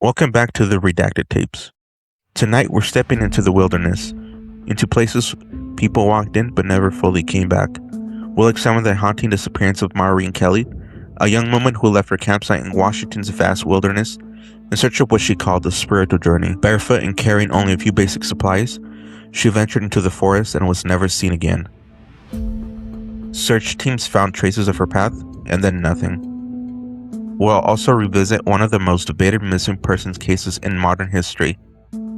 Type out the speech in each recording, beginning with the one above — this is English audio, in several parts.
Welcome back to the Redacted Tapes. Tonight we're stepping into the wilderness, into places people walked in but never fully came back. We'll examine the haunting disappearance of Maureen Kelly, a young woman who left her campsite in Washington's vast wilderness in search of what she called a spiritual journey. Barefoot and carrying only a few basic supplies, she ventured into the forest and was never seen again. Search teams found traces of her path, and then nothing. We'll also revisit one of the most debated missing persons cases in modern history.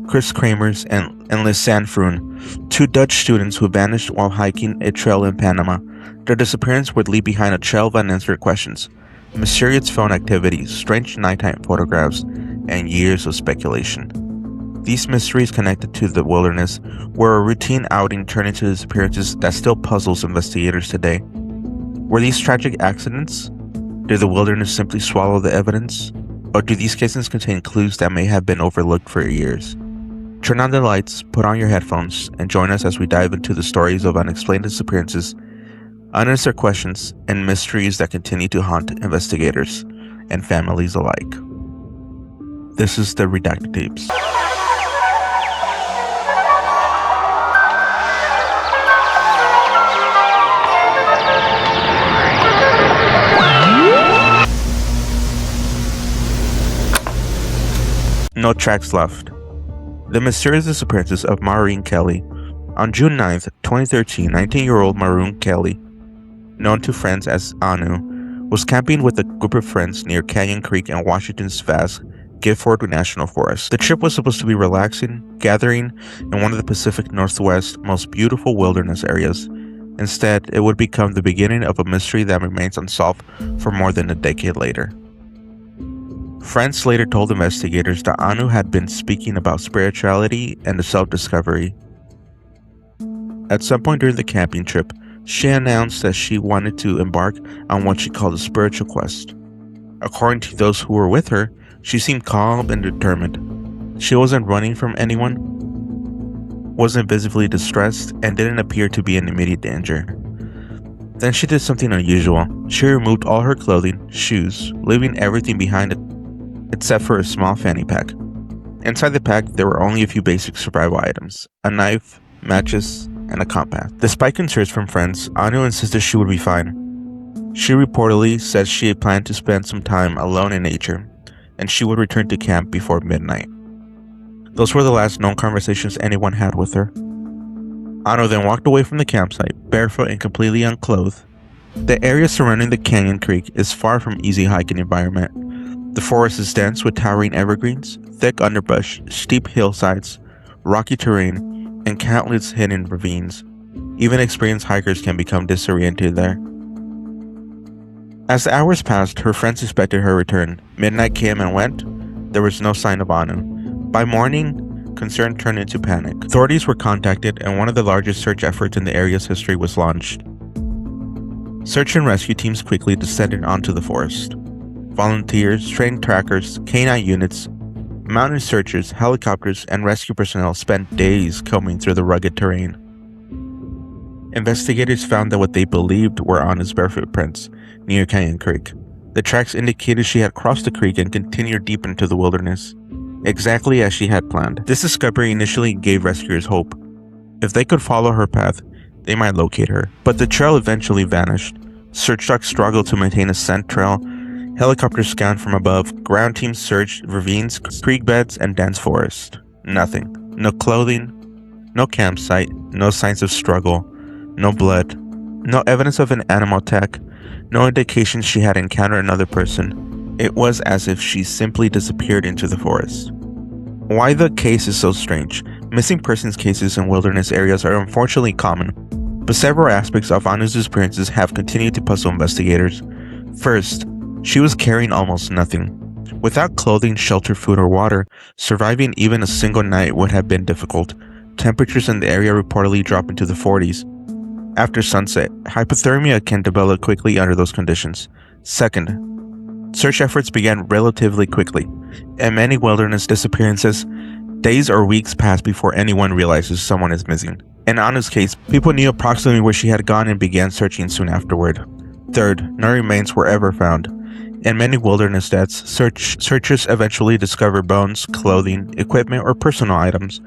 Chris Kramers and Liz Froen, two Dutch students who vanished while hiking a trail in Panama. Their disappearance would leave behind a trail of unanswered questions, mysterious phone activity, strange nighttime photographs, and years of speculation. These mysteries connected to the wilderness were a routine outing turned into disappearances that still puzzles investigators today. Were these tragic accidents? Did the wilderness simply swallow the evidence? Or do these cases contain clues that may have been overlooked for years? Turn on the lights, put on your headphones, and join us as we dive into the stories of unexplained disappearances, unanswered questions, and mysteries that continue to haunt investigators and families alike. This is the Redacted Tapes. No tracks left. The mysterious disappearances of Maureen Kelly. On June 9th, 2013, 19-year-old Maureen Kelly, known to friends as Anu, was camping with a group of friends near Canyon Creek in Washington's vast Gifford National Forest. The trip was supposed to be relaxing, gathering in one of the Pacific Northwest's most beautiful wilderness areas. Instead, it would become the beginning of a mystery that remains unsolved for more than a decade later. Friends later told investigators that Anu had been speaking about spirituality and self-discovery. At some point during the camping trip, she announced that she wanted to embark on what she called a spiritual quest. According to those who were with her, she seemed calm and determined. She wasn't running from anyone, wasn't visibly distressed, and didn't appear to be in immediate danger. Then she did something unusual. She removed all her clothing, shoes, leaving everything behind except for a small fanny pack. Inside the pack, there were only a few basic survival items: a knife, matches, and a compass. Despite concerns from friends, Anu insisted she would be fine. She reportedly said she had planned to spend some time alone in nature, and she would return to camp before midnight. Those were the last known conversations anyone had with her. Anu then walked away from the campsite, barefoot and completely unclothed. The area surrounding the Canyon Creek is far from easy hiking environment. The forest is dense with towering evergreens, thick underbrush, steep hillsides, rocky terrain, and countless hidden ravines. Even experienced hikers can become disoriented there. As the hours passed, her friends suspected her return. Midnight came and went. There was no sign of Anu. By morning, concern turned into panic. Authorities were contacted, and one of the largest search efforts in the area's history was launched. Search and rescue teams quickly descended onto the forest. Volunteers, trained trackers, canine units, mountain searchers, helicopters, and rescue personnel spent days combing through the rugged terrain. Investigators found that what they believed were Anu's barefoot prints near Canyon Creek. The tracks indicated she had crossed the creek and continued deep into the wilderness, exactly as she had planned. This discovery initially gave rescuers hope. If they could follow her path, they might locate her. But the trail eventually vanished. Search dogs struggled to maintain a scent trail. Helicopters scanned from above, ground teams searched ravines, creek beds, and dense forest. Nothing. No clothing, no campsite, no signs of struggle, no blood, no evidence of an animal attack, no indication she had encountered another person. It was as if she simply disappeared into the forest. Why the case is so strange? Missing persons cases in wilderness areas are unfortunately common, but several aspects of Anu's disappearances have continued to puzzle investigators. First, she was carrying almost nothing. Without clothing, shelter, food, or water, surviving even a single night would have been difficult. Temperatures in the area reportedly drop into the 40s. After sunset, hypothermia can develop quickly under those conditions. Second, search efforts began relatively quickly. In many wilderness disappearances, days or weeks pass before anyone realizes someone is missing. In Anu's case, people knew approximately where she had gone and began searching soon afterward. Third, no remains were ever found. In many wilderness deaths, searchers eventually discover bones, clothing, equipment, or personal items.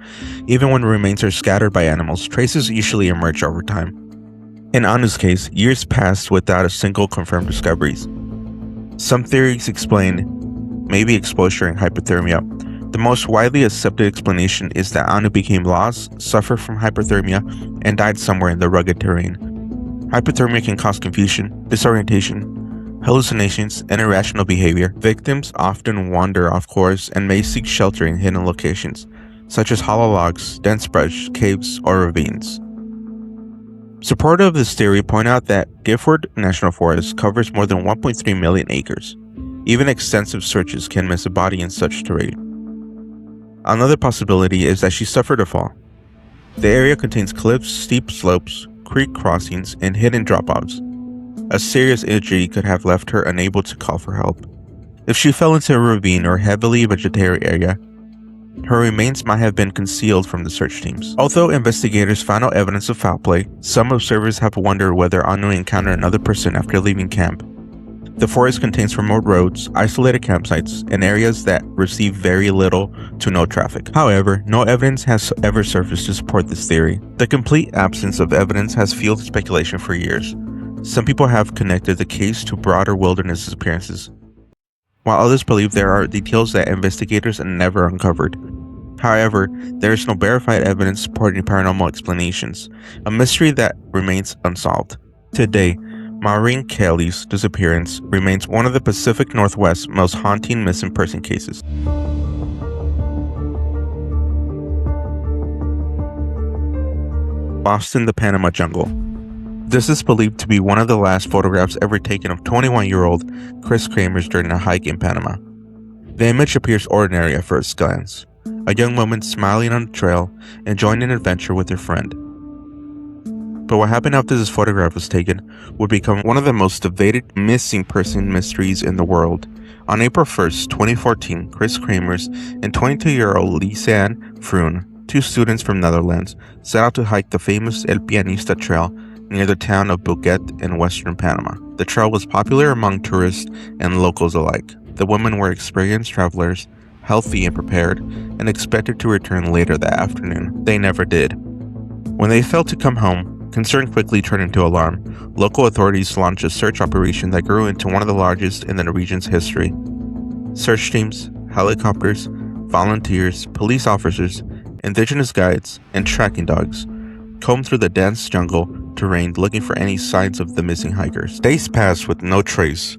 Even when remains are scattered by animals, traces usually emerge over time. In Anu's case, years passed without a single confirmed discoveries. Some theories explain maybe exposure and hypothermia. The most widely accepted explanation is that Anu became lost, suffered from hypothermia, and died somewhere in the rugged terrain. Hypothermia can cause confusion, disorientation, hallucinations, and irrational behavior. Victims often wander off course and may seek shelter in hidden locations, such as hollow logs, dense brush, caves, or ravines. Supporters of this theory point out that Gifford National Forest covers more than 1.3 million acres. Even extensive searches can miss a body in such terrain. Another possibility is that she suffered a fall. The area contains cliffs, steep slopes, creek crossings, and hidden drop-offs. A serious injury could have left her unable to call for help. If she fell into a ravine or heavily vegetated area, her remains might have been concealed from the search teams. Although investigators found no evidence of foul play, some observers have wondered whether Anu encountered another person after leaving camp. The forest contains remote roads, isolated campsites, and areas that receive very little to no traffic. However, no evidence has ever surfaced to support this theory. The complete absence of evidence has fueled speculation for years. Some people have connected the case to broader wilderness disappearances, while others believe there are details that investigators never uncovered. However, there is no verified evidence supporting paranormal explanations, a mystery that remains unsolved. Today, Maureen Kelly's disappearance remains one of the Pacific Northwest's most haunting missing person cases. Lost in the Panama jungle. This is believed to be one of the last photographs ever taken of 21-year-old Chris Kramers during a hike in Panama. The image appears ordinary at first glance. A young woman smiling on the trail, enjoying an adventure with her friend. But what happened after this photograph was taken would become one of the most debated missing person mysteries in the world. On April 1st, 2014, Chris Kramers and 22-year-old Lisanne Froen, two students from Netherlands, set out to hike the famous El Pianista Trail near the town of Boquete in western Panama. The trail was popular among tourists and locals alike. The women were experienced travelers, healthy and prepared, and expected to return later that afternoon. They never did. When they failed to come home, concern quickly turned into alarm. Local authorities launched a search operation that grew into one of the largest in the region's history. Search teams, helicopters, volunteers, police officers, indigenous guides, and tracking dogs combed through the dense jungle terrain looking for any signs of the missing hikers. Days passed with no trace.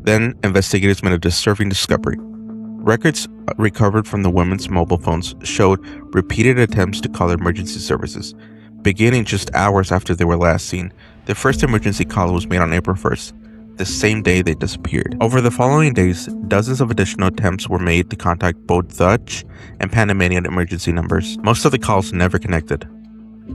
Then, investigators made a disturbing discovery. Records recovered from the women's mobile phones showed repeated attempts to call emergency services. Beginning just hours after they were last seen, the first emergency call was made on April 1st, the same day they disappeared. Over the following days, dozens of additional attempts were made to contact both Dutch and Panamanian emergency numbers. Most of the calls never connected.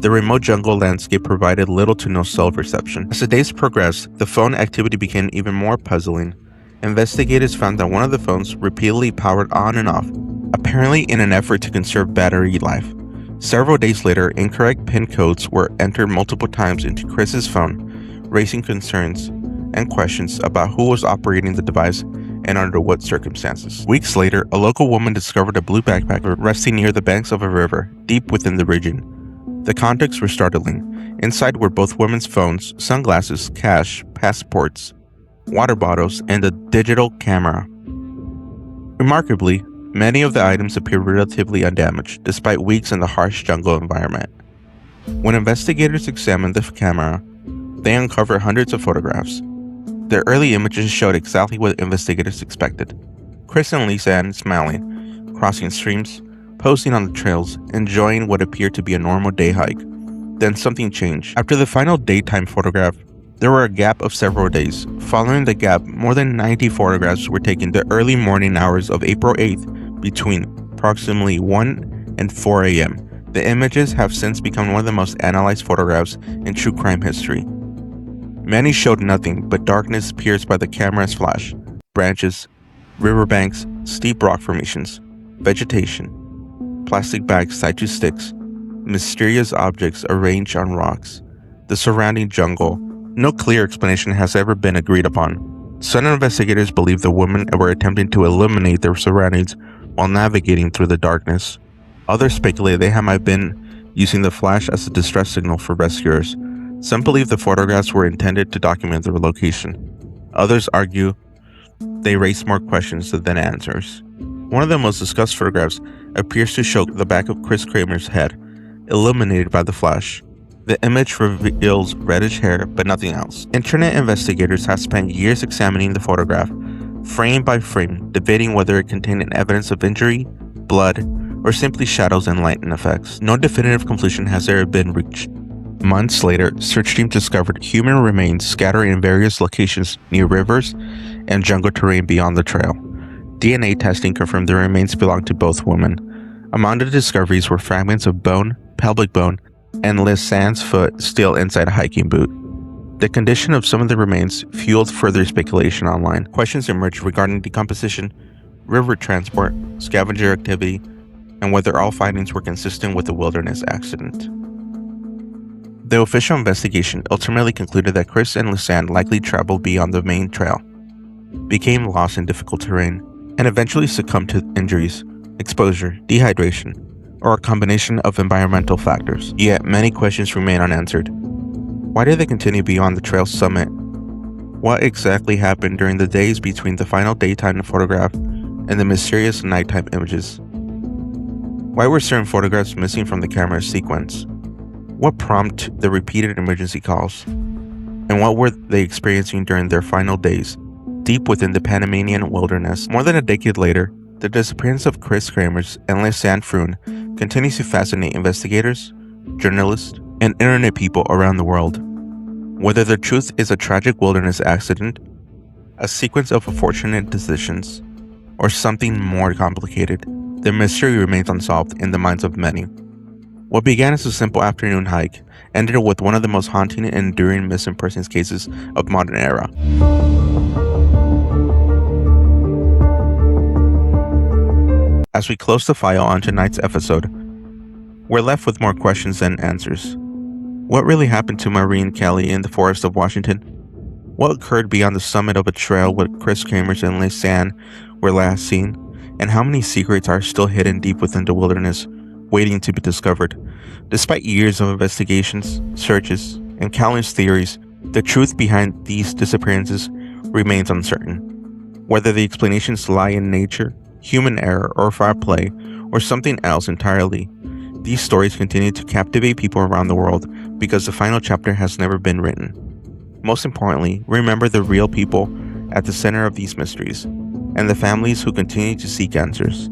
The remote jungle landscape provided little to no cell reception. As the days progressed, the phone activity became even more puzzling. Investigators found that one of the phones repeatedly powered on and off, apparently in an effort to conserve battery life. Several days later, incorrect PIN codes were entered multiple times into Chris's phone, raising concerns and questions about who was operating the device and under what circumstances. Weeks later, a local woman discovered a blue backpack resting near the banks of a river, deep within the region. The contents were startling. Inside were both women's phones, sunglasses, cash, passports, water bottles, and a digital camera. Remarkably, many of the items appeared relatively undamaged, despite weeks in the harsh jungle environment. When investigators examined the camera, they uncovered hundreds of photographs. Their early images showed exactly what investigators expected. Chris and Lisanne smiling, crossing streams, posing on the trails, enjoying what appeared to be a normal day hike. Then something changed. After the final daytime photograph, there were a gap of several days. Following the gap, more than 90 photographs were taken the early morning hours of April 8th, between approximately 1 and 4 a.m. The images have since become one of the most analyzed photographs in true crime history. Many showed nothing but darkness pierced by the camera's flash, branches, riverbanks, steep rock formations, vegetation, plastic bags tied to sticks, mysterious objects arranged on rocks, the surrounding jungle. No clear explanation has ever been agreed upon. Some investigators believe the women were attempting to illuminate their surroundings while navigating through the darkness. Others speculate they might have been using the flash as a distress signal for rescuers. Some believe the photographs were intended to document their location. Others argue they raise more questions than answers. One of the most discussed photographs appears to show the back of Chris Kramers' head, illuminated by the flash. The image reveals reddish hair, but nothing else. Internet investigators have spent years examining the photograph, frame by frame, debating whether it contained evidence of injury, blood, or simply shadows and lighting effects. No definitive conclusion has ever been reached. Months later, search teams discovered human remains scattered in various locations near rivers and jungle terrain beyond the trail. DNA testing confirmed the remains belonged to both women. Among the discoveries were fragments of bone, pelvic bone, and Liz Sand's foot still inside a hiking boot. The condition of some of the remains fueled further speculation online. Questions emerged regarding decomposition, river transport, scavenger activity, and whether all findings were consistent with a wilderness accident. The official investigation ultimately concluded that Chris and Lisanne likely traveled beyond the main trail, became lost in difficult terrain, and eventually succumbed to injuries, exposure, dehydration, or a combination of environmental factors. Yet many questions remain unanswered. Why did they continue beyond the trail's summit? What exactly happened during the days between the final daytime photograph and the mysterious nighttime images? Why were certain photographs missing from the camera sequence? What prompted the repeated emergency calls? And what were they experiencing during their final days, deep within the Panamanian wilderness? More than a decade later, the disappearance of Chris Kramers and Lisanne Froen continues to fascinate investigators, journalists, and internet people around the world. Whether the truth is a tragic wilderness accident, a sequence of unfortunate decisions, or something more complicated, the mystery remains unsolved in the minds of many. What began as a simple afternoon hike ended with one of the most haunting and enduring missing persons cases of modern era. As we close the file on tonight's episode, we're left with more questions than answers. What really happened to Maureen Kelly in the forest of Washington? What occurred beyond the summit of a trail where Chris Kramers and Lisanne were last seen? And how many secrets are still hidden deep within the wilderness, waiting to be discovered? Despite years of investigations, searches, and countless theories, the truth behind these disappearances remains uncertain. Whether the explanations lie in nature, human error, or foul play, or something else entirely, these stories continue to captivate people around the world because the final chapter has never been written. Most importantly, remember the real people at the center of these mysteries, and the families who continue to seek answers.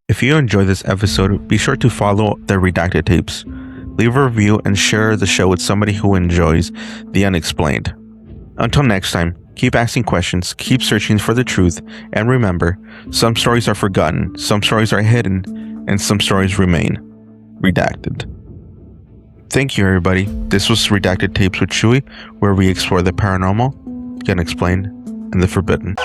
If you enjoyed this episode, be sure to follow the Redacted Tapes, leave a review, and share the show with somebody who enjoys the unexplained. Until next time, keep asking questions, keep searching for the truth, and remember, some stories are forgotten, some stories are hidden, and some stories remain redacted. Thank you, everybody. This was Redacted Tapes with Chewy, where we explore the paranormal, the unexplained, and the forbidden.